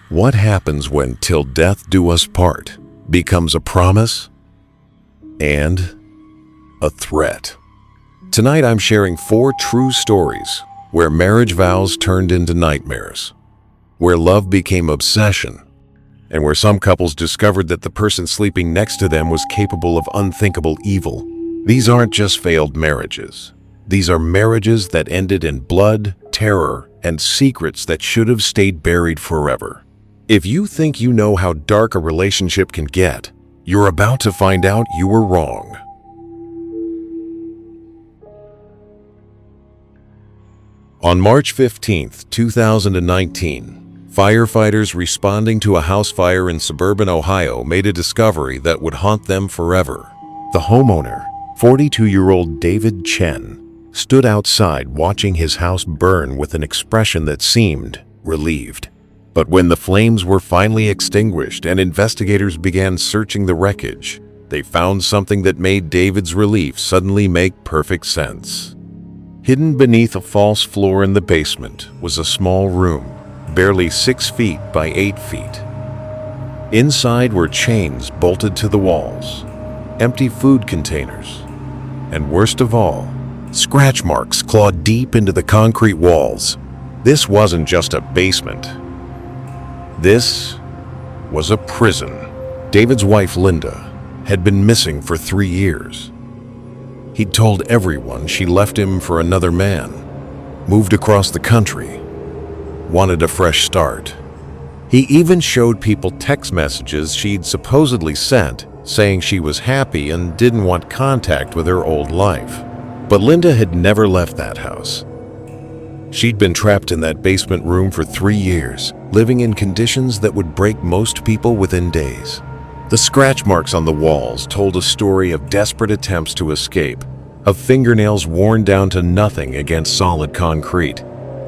What happens when "till death do us part" becomes a promise and a threat? Tonight I'm sharing 4 true stories where marriage vows turned into nightmares, where love became obsession, and where some couples discovered that the person sleeping next to them was capable of unthinkable evil. These aren't just failed marriages. These are marriages that ended in blood, terror, and secrets that should have stayed buried forever. If you think you know how dark a relationship can get, you're about to find out you were wrong. On March 15, 2019, firefighters responding to a house fire in suburban Ohio made a discovery that would haunt them forever. The homeowner, 42-year-old David Chen, stood outside watching his house burn with an expression that seemed relieved. But when the flames were finally extinguished and investigators began searching the wreckage, they found something that made David's relief suddenly make perfect sense. Hidden beneath a false floor in the basement was a small room, barely 6 feet by 8 feet. Inside were chains bolted to the walls, empty food containers, and worst of all, scratch marks clawed deep into the concrete walls. This wasn't just a basement. This was a prison. David's wife, Linda, had been missing for 3 years. He'd told everyone she left him for another man, moved across the country, wanted a fresh start. He even showed people text messages she'd supposedly sent saying she was happy and didn't want contact with her old life. But Linda had never left that house. She'd been trapped in that basement room for 3 years, living in conditions that would break most people within days. The scratch marks on the walls told a story of desperate attempts to escape, of fingernails worn down to nothing against solid concrete.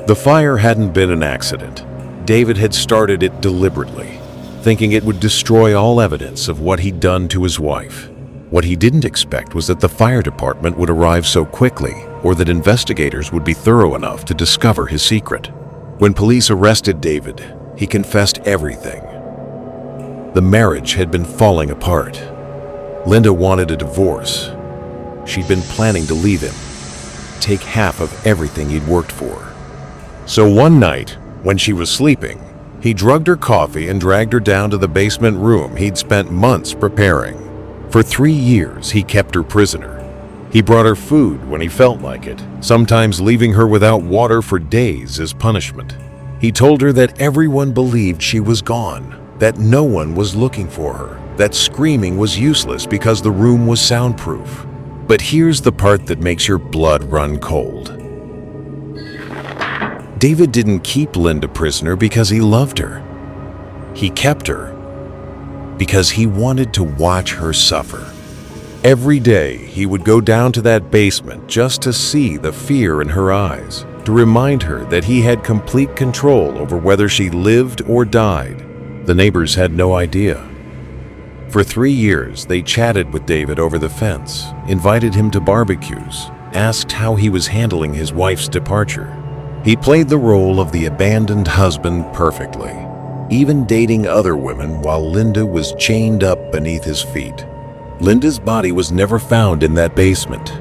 The fire hadn't been an accident. David had started it deliberately, thinking it would destroy all evidence of what he'd done to his wife. What he didn't expect was that the fire department would arrive so quickly, or that investigators would be thorough enough to discover his secret. When police arrested David, he confessed everything. The marriage had been falling apart. Linda wanted a divorce. She'd been planning to leave him, take half of everything he'd worked for. So one night, when she was sleeping, he drugged her coffee and dragged her down to the basement room he'd spent months preparing. For 3 years, he kept her prisoner. He brought her food when he felt like it, sometimes leaving her without water for days as punishment. He told her that everyone believed she was gone, that no one was looking for her, that screaming was useless because the room was soundproof. But here's the part that makes your blood run cold. David didn't keep Linda prisoner because he loved her. He kept her because he wanted to watch her suffer. Every day, he would go down to that basement just to see the fear in her eyes, to remind her that he had complete control over whether she lived or died. The neighbors had no idea. For 3 years, they chatted with David over the fence, invited him to barbecues, asked how he was handling his wife's departure. He played the role of the abandoned husband perfectly, even dating other women while Linda was chained up beneath his feet. Linda's body was never found in that basement.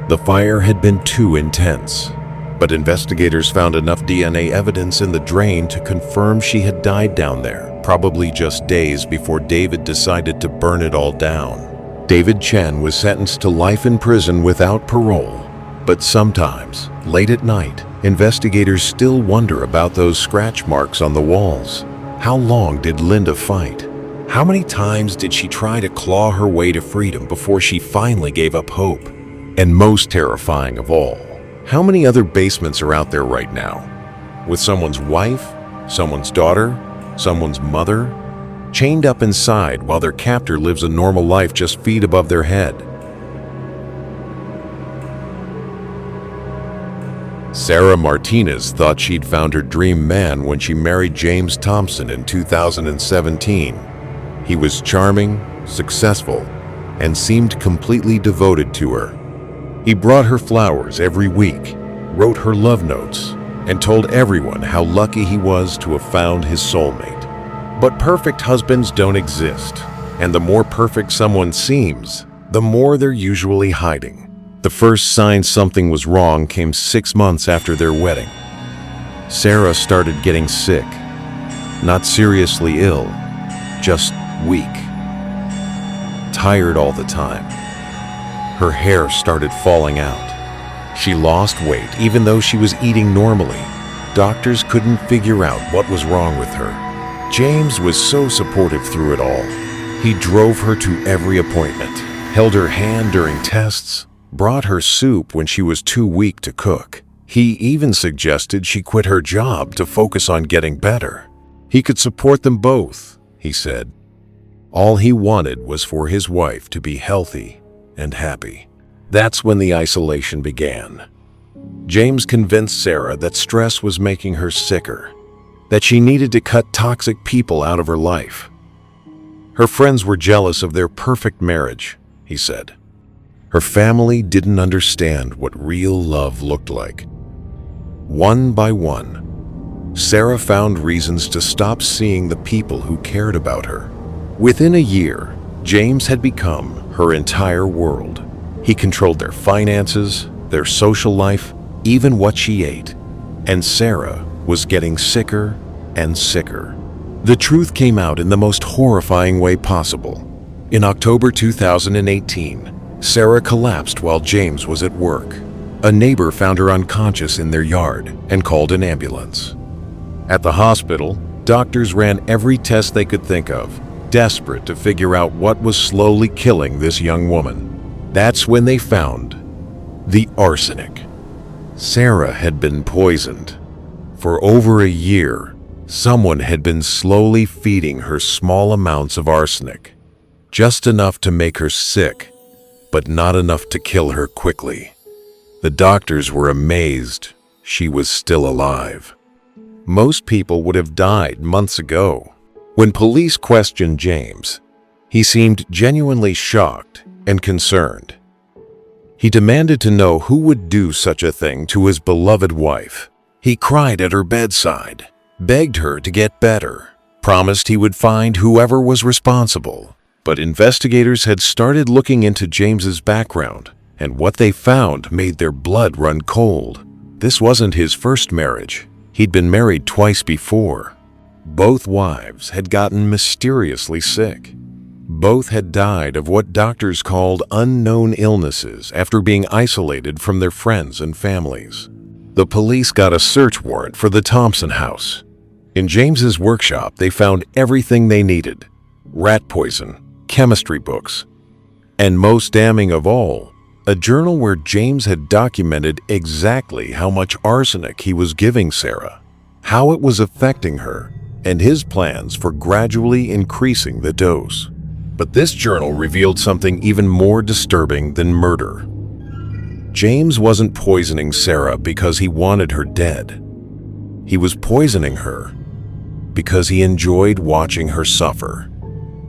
The fire had been too intense, but investigators found enough DNA evidence in the drain to confirm she had died down there, probably just days before David decided to burn it all down. David Chen was sentenced to life in prison without parole, but sometimes, late at night, investigators still wonder about those scratch marks on the walls. How long did Linda fight? How many times did she try to claw her way to freedom before she finally gave up hope? And most terrifying of all, how many other basements are out there right now? With someone's wife, someone's daughter, someone's mother, chained up inside while their captor lives a normal life just feet above their head. Sarah Martinez thought she'd found her dream man when she married James Thompson in 2017. He was charming, successful, and seemed completely devoted to her. He brought her flowers every week, wrote her love notes, and told everyone how lucky he was to have found his soulmate. But perfect husbands don't exist, and the more perfect someone seems, the more they're usually hiding. The first sign something was wrong came 6 months after their wedding. Sarah started getting sick. Not seriously ill, just weak. Tired all the time. Her hair started falling out. She lost weight even though she was eating normally. Doctors couldn't figure out what was wrong with her. James was so supportive through it all. He drove her to every appointment, held her hand during tests, brought her soup when she was too weak to cook. He even suggested she quit her job to focus on getting better. He could support them both, he said. All he wanted was for his wife to be healthy and happy. That's when the isolation began. James convinced Sarah that stress was making her sicker, that she needed to cut toxic people out of her life. Her friends were jealous of their perfect marriage, he said. Her family didn't understand what real love looked like. One by one, Sarah found reasons to stop seeing the people who cared about her. Within a year, James had become her entire world. He controlled their finances, their social life, even what she ate. And Sarah was getting sicker and sicker. The truth came out in the most horrifying way possible. In October 2018, Sarah collapsed while James was at work. A neighbor found her unconscious in their yard and called an ambulance. At the hospital, doctors ran every test they could think of, desperate to figure out what was slowly killing this young woman. That's when they found the arsenic. Sarah had been poisoned. For over a year, someone had been slowly feeding her small amounts of arsenic, just enough to make her sick, but not enough to kill her quickly. The doctors were amazed she was still alive. Most people would have died months ago. When police questioned James, he seemed genuinely shocked and concerned. He demanded to know who would do such a thing to his beloved wife. He cried at her bedside, begged her to get better, promised he would find whoever was responsible. But investigators had started looking into James's background, and what they found made their blood run cold. This wasn't his first marriage. He'd been married twice before. Both wives had gotten mysteriously sick. Both had died of what doctors called unknown illnesses after being isolated from their friends and families. The police got a search warrant for the Thompson house. In James's workshop, they found everything they needed: rat poison, chemistry books, and most damning of all, a journal where James had documented exactly how much arsenic he was giving Sarah, how it was affecting her, and his plans for gradually increasing the dose. But this journal revealed something even more disturbing than murder. James wasn't poisoning Sarah because he wanted her dead. He was poisoning her because he enjoyed watching her suffer.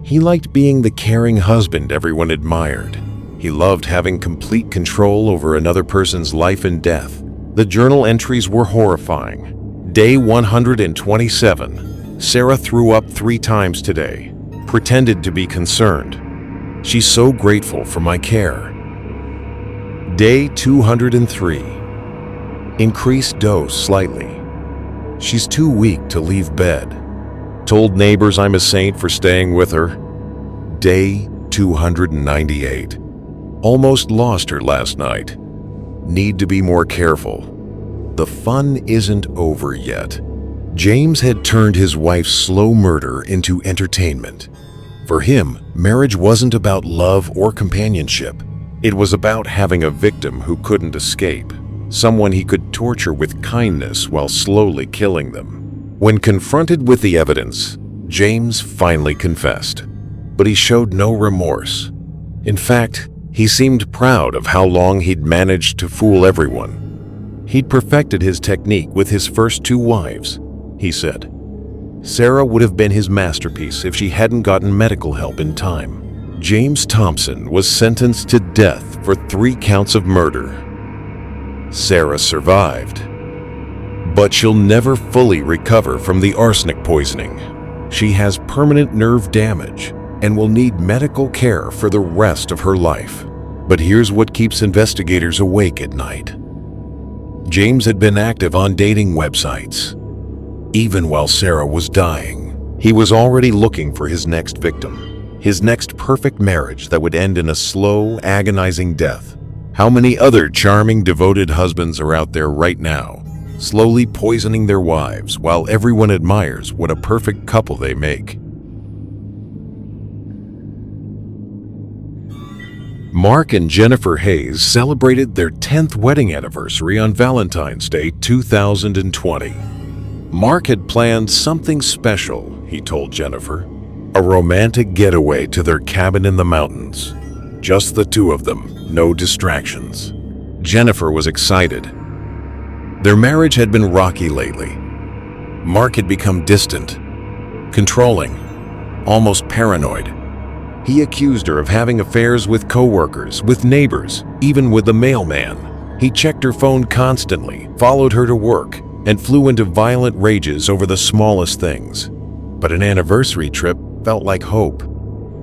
He liked being the caring husband everyone admired. He loved having complete control over another person's life and death. The journal entries were horrifying. Day 127. Sarah threw up 3 times today. Pretended to be concerned. She's so grateful for my care. Day 203. Increased dose slightly. She's too weak to leave bed. Told neighbors I'm a saint for staying with her. Day 298. Almost lost her last night. Need to be more careful. The fun isn't over yet. James had turned his wife's slow murder into entertainment. For him, marriage wasn't about love or companionship. It was about having a victim who couldn't escape, someone he could torture with kindness while slowly killing them. When confronted with the evidence, James finally confessed, but he showed no remorse. In fact, he seemed proud of how long he'd managed to fool everyone. He'd perfected his technique with his first 2 wives, he said. Sarah would have been his masterpiece if she hadn't gotten medical help in time. James Thompson was sentenced to death for 3 counts of murder. Sarah survived, but she'll never fully recover from the arsenic poisoning. She has permanent nerve damage and will need medical care for the rest of her life. But here's what keeps investigators awake at night. James had been active on dating websites. Even while Sarah was dying, he was already looking for his next victim, his next perfect marriage that would end in a slow, agonizing death. How many other charming, devoted husbands are out there right now, slowly poisoning their wives while everyone admires what a perfect couple they make? Mark and Jennifer Hayes celebrated their 10th wedding anniversary on Valentine's Day 2020. Mark had planned something special, he told Jennifer, a romantic getaway to their cabin in the mountains. Just the two of them, no distractions. Jennifer was excited. Their marriage had been rocky lately. Mark had become distant, controlling, almost paranoid. He accused her of having affairs with coworkers, with neighbors, even with the mailman. He checked her phone constantly, followed her to work, and flew into violent rages over the smallest things. But an anniversary trip felt like hope.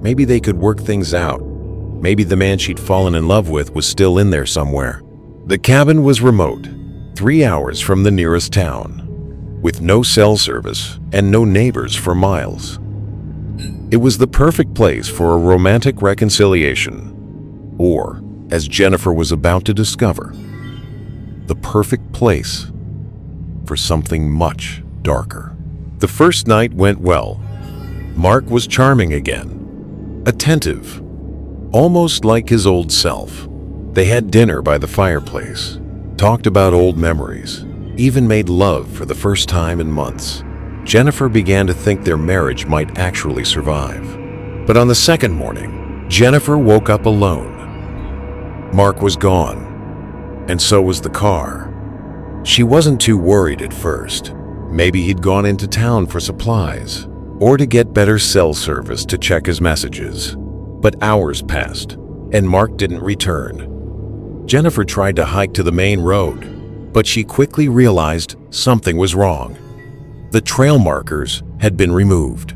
Maybe they could work things out. Maybe the man she'd fallen in love with was still in there somewhere. The cabin was remote, 3 hours from the nearest town, with no cell service and no neighbors for miles. It was the perfect place for a romantic reconciliation, or, as Jennifer was about to discover, the perfect place for something much darker. The first night went well. Mark was charming again, attentive, almost like his old self. They had dinner by the fireplace, talked about old memories, even made love for the first time in months. Jennifer began to think their marriage might actually survive. But on the second morning, Jennifer woke up alone. Mark was gone, and so was the car. She wasn't too worried at first. Maybe he'd gone into town for supplies, or to get better cell service to check his messages. But hours passed, and Mark didn't return. Jennifer tried to hike to the main road, but she quickly realized something was wrong. The trail markers had been removed.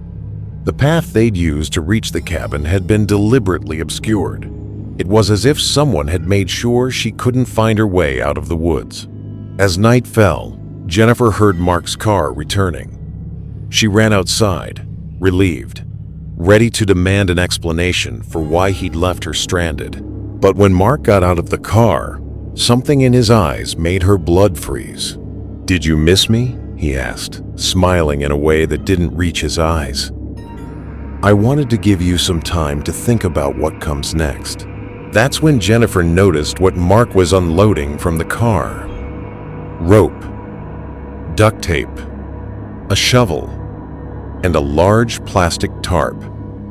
The path they'd used to reach the cabin had been deliberately obscured. It was as if someone had made sure she couldn't find her way out of the woods. As night fell, Jennifer heard Mark's car returning. She ran outside, relieved, ready to demand an explanation for why he'd left her stranded. But when Mark got out of the car, something in his eyes made her blood freeze. "Did you miss me?" he asked, smiling in a way that didn't reach his eyes. "I wanted to give you some time to think about what comes next." That's when Jennifer noticed what Mark was unloading from the car. Rope, duct tape, a shovel, and a large plastic tarp.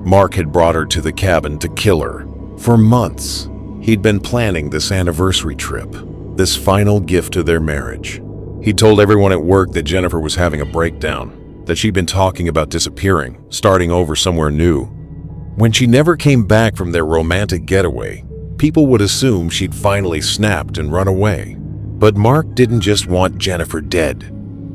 Mark had brought her to the cabin to kill her. For months, he'd been planning this anniversary trip, this final gift to their marriage. He told everyone at work that Jennifer was having a breakdown, that she'd been talking about disappearing, starting over somewhere new. When she never came back from their romantic getaway, people would assume she'd finally snapped and run away. But Mark didn't just want Jennifer dead.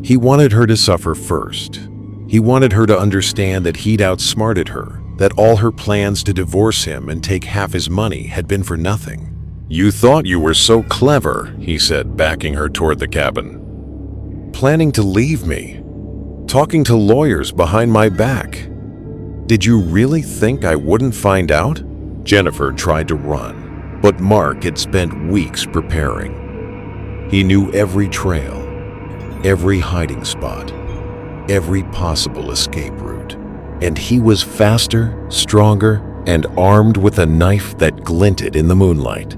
He wanted her to suffer first. He wanted her to understand that he'd outsmarted her, that all her plans to divorce him and take half his money had been for nothing. "You thought you were so clever," he said, backing her toward the cabin. "Planning to leave me, talking to lawyers behind my back. Did you really think I wouldn't find out?" Jennifer tried to run, but Mark had spent weeks preparing. He knew every trail, every hiding spot, every possible escape route. And he was faster, stronger, and armed with a knife that glinted in the moonlight.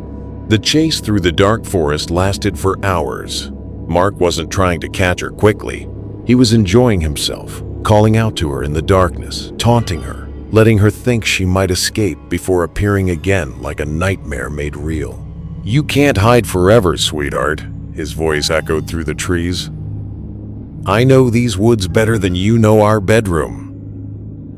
The chase through the dark forest lasted for hours. Mark wasn't trying to catch her quickly. He was enjoying himself, calling out to her in the darkness, taunting her, letting her think she might escape before appearing again like a nightmare made real. "You can't hide forever, sweetheart," his voice echoed through the trees. "I know these woods better than you know our bedroom,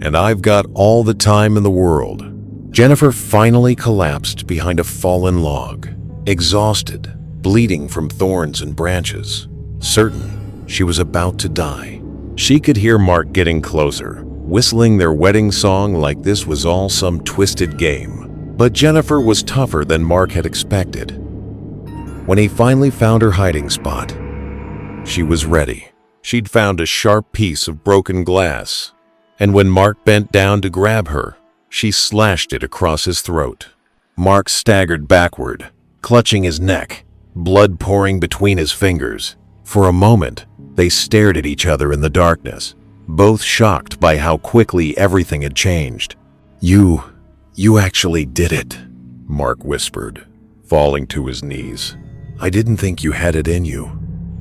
and I've got all the time in the world." Jennifer finally collapsed behind a fallen log, exhausted, bleeding from thorns and branches, certain she was about to die. She could hear Mark getting closer, whistling their wedding song like this was all some twisted game. But Jennifer was tougher than Mark had expected. When he finally found her hiding spot, she was ready. She'd found a sharp piece of broken glass, and when Mark bent down to grab her, she slashed it across his throat. Mark staggered backward, clutching his neck, blood pouring between his fingers. For a moment, they stared at each other in the darkness, both shocked by how quickly everything had changed. You actually did it," Mark whispered, falling to his knees. "I didn't think you had it in you."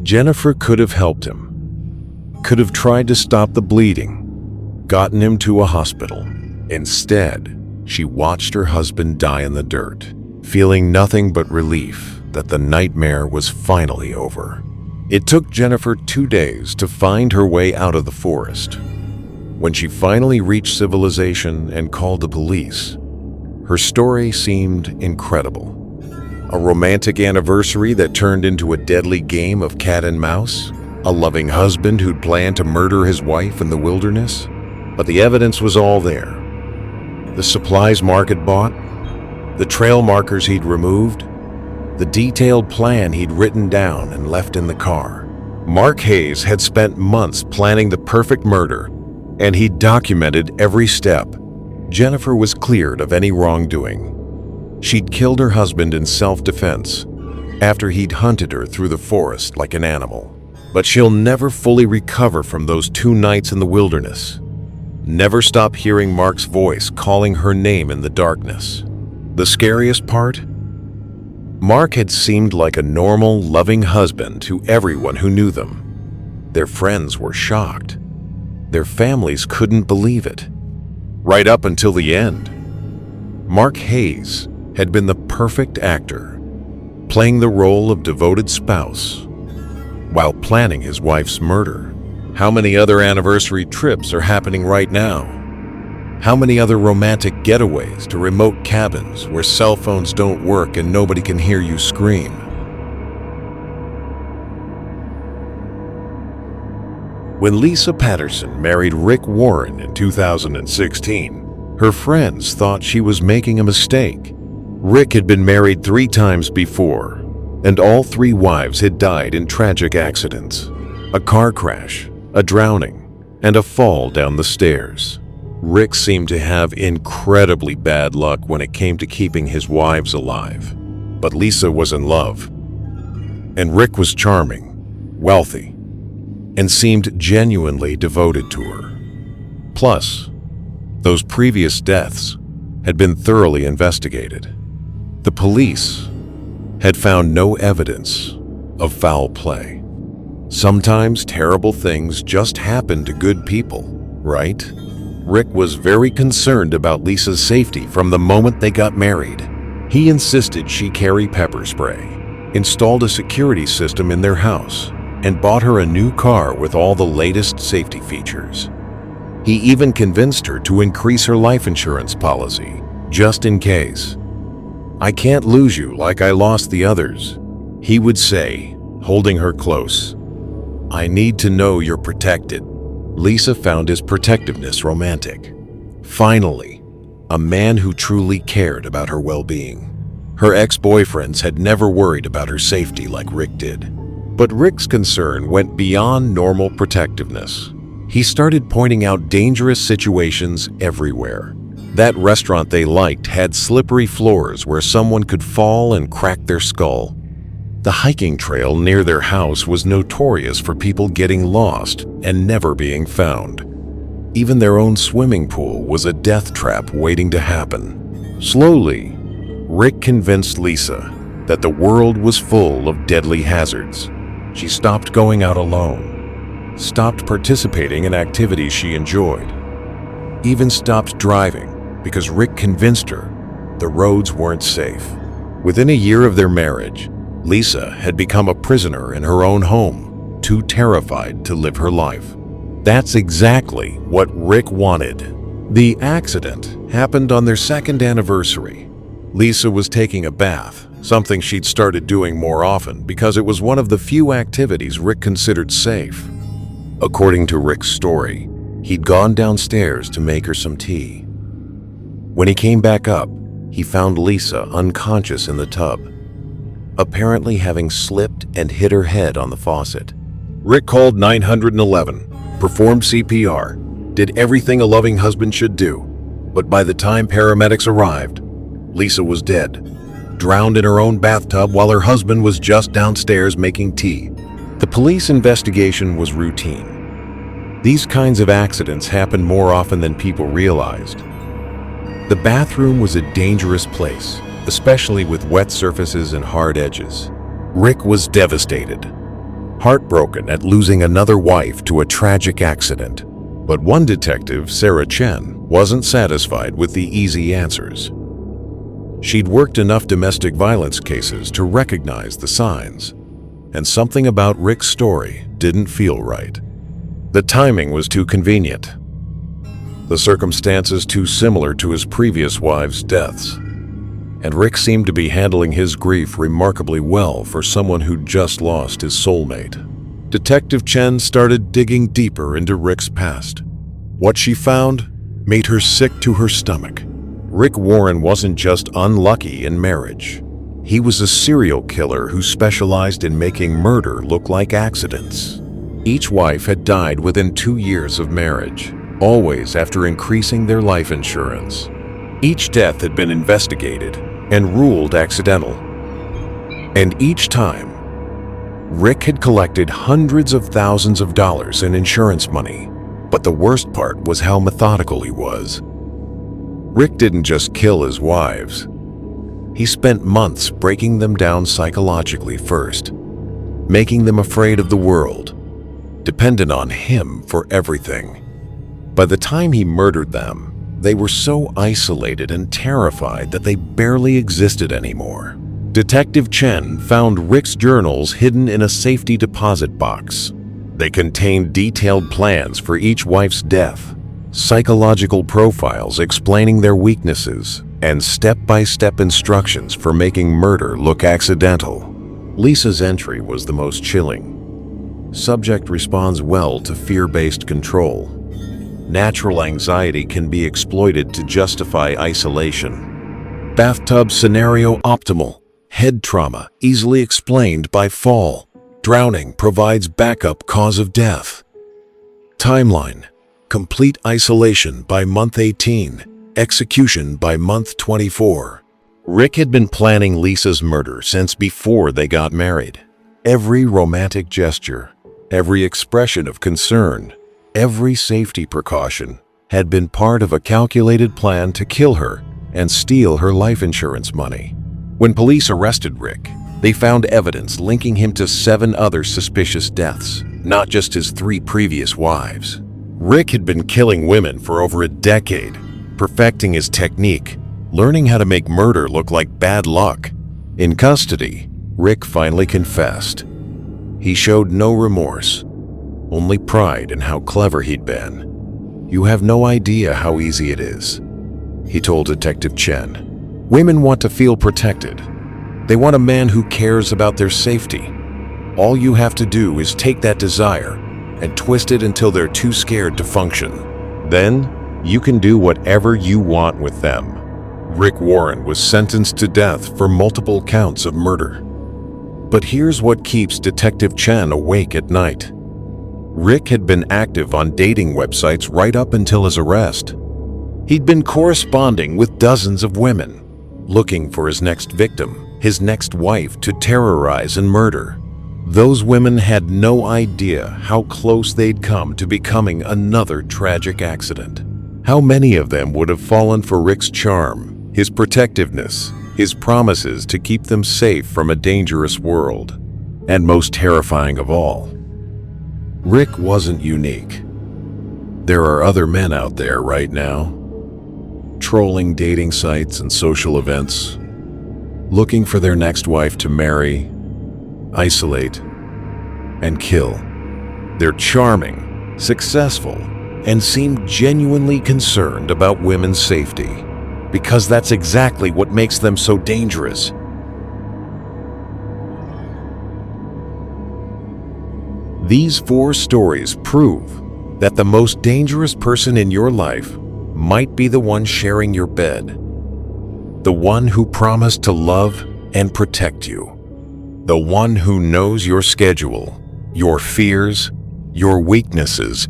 Jennifer could have helped him, could have tried to stop the bleeding, gotten him to a hospital. Instead, she watched her husband die in the dirt, feeling nothing but relief that the nightmare was finally over. It took Jennifer 2 days to find her way out of the forest. When she finally reached civilization and called the police, her story seemed incredible. A romantic anniversary that turned into a deadly game of cat and mouse, a loving husband who'd planned to murder his wife in the wilderness. But the evidence was all there. The supplies Mark had bought, the trail markers he'd removed, the detailed plan he'd written down and left in the car. Mark Hayes had spent months planning the perfect murder, and he'd documented every step. Jennifer was cleared of any wrongdoing. She'd killed her husband in self-defense after he'd hunted her through the forest like an animal. But she'll never fully recover from those 2 nights in the wilderness. Never stop hearing Mark's voice calling her name in the darkness. The scariest part? Mark had seemed like a normal, loving husband to everyone who knew them. Their friends were shocked. Their families couldn't believe it. Right up until the end. Mark Hayes had been the perfect actor, playing the role of devoted spouse while planning his wife's murder. How many other anniversary trips are happening right now? How many other romantic getaways to remote cabins where cell phones don't work and nobody can hear you scream? When Lisa Patterson married Rick Warren in 2016, her friends thought she was making a mistake. Rick had been married 3 times before, and all 3 wives had died in tragic accidents. A car crash, a drowning, and a fall down the stairs. Rick seemed to have incredibly bad luck when it came to keeping his wives alive. But Lisa was in love. And Rick was charming, wealthy, and seemed genuinely devoted to her. Plus, those previous deaths had been thoroughly investigated. The police had found no evidence of foul play. Sometimes terrible things just happen to good people, right? Rick was very concerned about Lisa's safety from the moment they got married. He insisted she carry pepper spray, installed a security system in their house, and bought her a new car with all the latest safety features. He even convinced her to increase her life insurance policy, just in case. "I can't lose you like I lost the others," he would say, holding her close. "I need to know you're protected." Lisa found his protectiveness romantic. Finally, a man who truly cared about her well-being. Her ex-boyfriends had never worried about her safety like Rick did. But Rick's concern went beyond normal protectiveness. He started pointing out dangerous situations everywhere. That restaurant they liked had slippery floors where someone could fall and crack their skull. The hiking trail near their house was notorious for people getting lost and never being found. Even their own swimming pool was a death trap waiting to happen. Slowly, Rick convinced Lisa that the world was full of deadly hazards. She stopped going out alone, stopped participating in activities she enjoyed, even stopped driving because Rick convinced her the roads weren't safe. Within a year of their marriage, Lisa had become a prisoner in her own home, too terrified to live her life. That's exactly what Rick wanted. The accident happened on their 2nd anniversary. Lisa was taking a bath, something she'd started doing more often because it was one of the few activities Rick considered safe. According to Rick's story, He'd gone downstairs to make her some tea. When he came back up, he found Lisa unconscious in the tub, apparently having slipped and hit her head on the faucet. Rick called 911, performed CPR, did everything a loving husband should do, but by the time paramedics arrived, Lisa was dead, drowned in her own bathtub while her husband was just downstairs making tea. The police investigation was routine. These kinds of accidents happen more often than people realized. The bathroom was a dangerous place, especially with wet surfaces and hard edges. Rick was devastated, heartbroken at losing another wife to a tragic accident. But one detective, Sarah Chen, wasn't satisfied with the easy answers. She'd worked enough domestic violence cases to recognize the signs, and something about Rick's story didn't feel right. The timing was too convenient, the circumstances too similar to his previous wives' deaths, and Rick seemed to be handling his grief remarkably well for someone who'd just lost his soulmate. Detective Chen started digging deeper into Rick's past. What she found made her sick to her stomach. Rick Warren wasn't just unlucky in marriage. He was a serial killer who specialized in making murder look like accidents. Each wife had died within 2 years of marriage, always after increasing their life insurance. Each death had been investigated and ruled accidental. And each time, Rick had collected hundreds of thousands of dollars in insurance money. But the worst part was how methodical he was. Rick didn't just kill his wives. He spent months breaking them down psychologically first, making them afraid of the world, dependent on him for everything. By the time he murdered them, they were so isolated and terrified that they barely existed anymore. Detective Chen found Rick's journals hidden in a safety deposit box. They contained detailed plans for each wife's death, psychological profiles explaining their weaknesses, and step-by-step instructions for making murder look accidental. Lisa's entry was the most chilling. Subject responds well to fear-based control. Natural anxiety can be exploited to justify isolation. Bathtub scenario optimal. Head trauma easily explained by fall. Drowning provides backup cause of death. Timeline: complete isolation by month 18, execution by month 24. Rick had been planning Lisa's murder since before they got married. Every romantic gesture, every expression of concern, every safety precaution had been part of a calculated plan to kill her and steal her life insurance money. When police arrested Rick, they found evidence linking him to 7 other suspicious deaths, not just his 3 previous wives. Rick had been killing women for over a decade, perfecting his technique, learning how to make murder look like bad luck. In custody, Rick finally confessed. He showed no remorse, only pride in how clever he'd been. "You have no idea how easy it is," he told Detective Chen. "Women want to feel protected. They want a man who cares about their safety. All you have to do is take that desire and twist it until they're too scared to function. Then, you can do whatever you want with them." Rick Warren was sentenced to death for multiple counts of murder. But here's what keeps Detective Chen awake at night. Rick had been active on dating websites right up until his arrest. He'd been corresponding with dozens of women, looking for his next victim, his next wife to terrorize and murder. Those women had no idea how close they'd come to becoming another tragic accident. How many of them would have fallen for Rick's charm, his protectiveness, his promises to keep them safe from a dangerous world. And most terrifying of all, Rick wasn't unique. There are other men out there right now, trolling dating sites and social events, looking for their next wife to marry, isolate, and kill. They're charming, successful, and seem genuinely concerned about women's safety, because that's exactly what makes them so dangerous. These 4 stories prove that the most dangerous person in your life might be the one sharing your bed, the one who promised to love and protect you, the one who knows your schedule, your fears, your weaknesses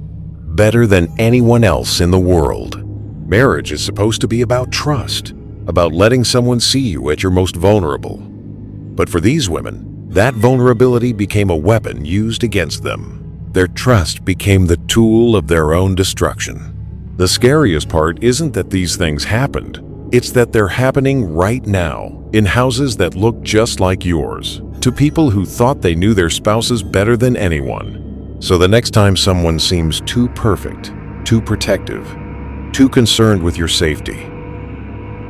better than anyone else in the world. Marriage is supposed to be about trust, about letting someone see you at your most vulnerable. But for these women, that vulnerability became a weapon used against them. Their trust became the tool of their own destruction. The scariest part isn't that these things happened. It's that they're happening right now, in houses that look just like yours, to people who thought they knew their spouses better than anyone. So the next time someone seems too perfect, too protective, too concerned with your safety,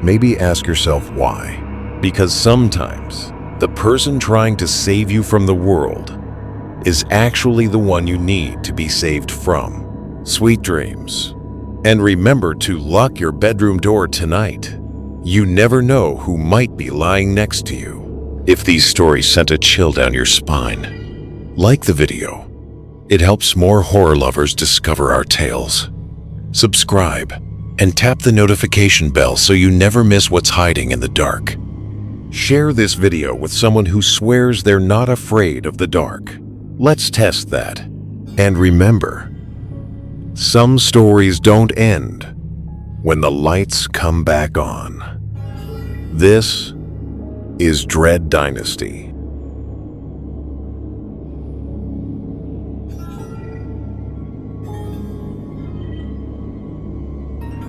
maybe ask yourself why. Because sometimes the person trying to save you from the world is actually the one you need to be saved from. Sweet dreams. And remember to lock your bedroom door tonight. You never know who might be lying next to you. If these stories sent a chill down your spine, like the video. It helps more horror lovers discover our tales. Subscribe and tap the notification bell so you never miss what's hiding in the dark. Share this video with someone who swears they're not afraid of the dark. Let's test that. And remember, some stories don't end when the lights come back on. This is Dread Dynasty.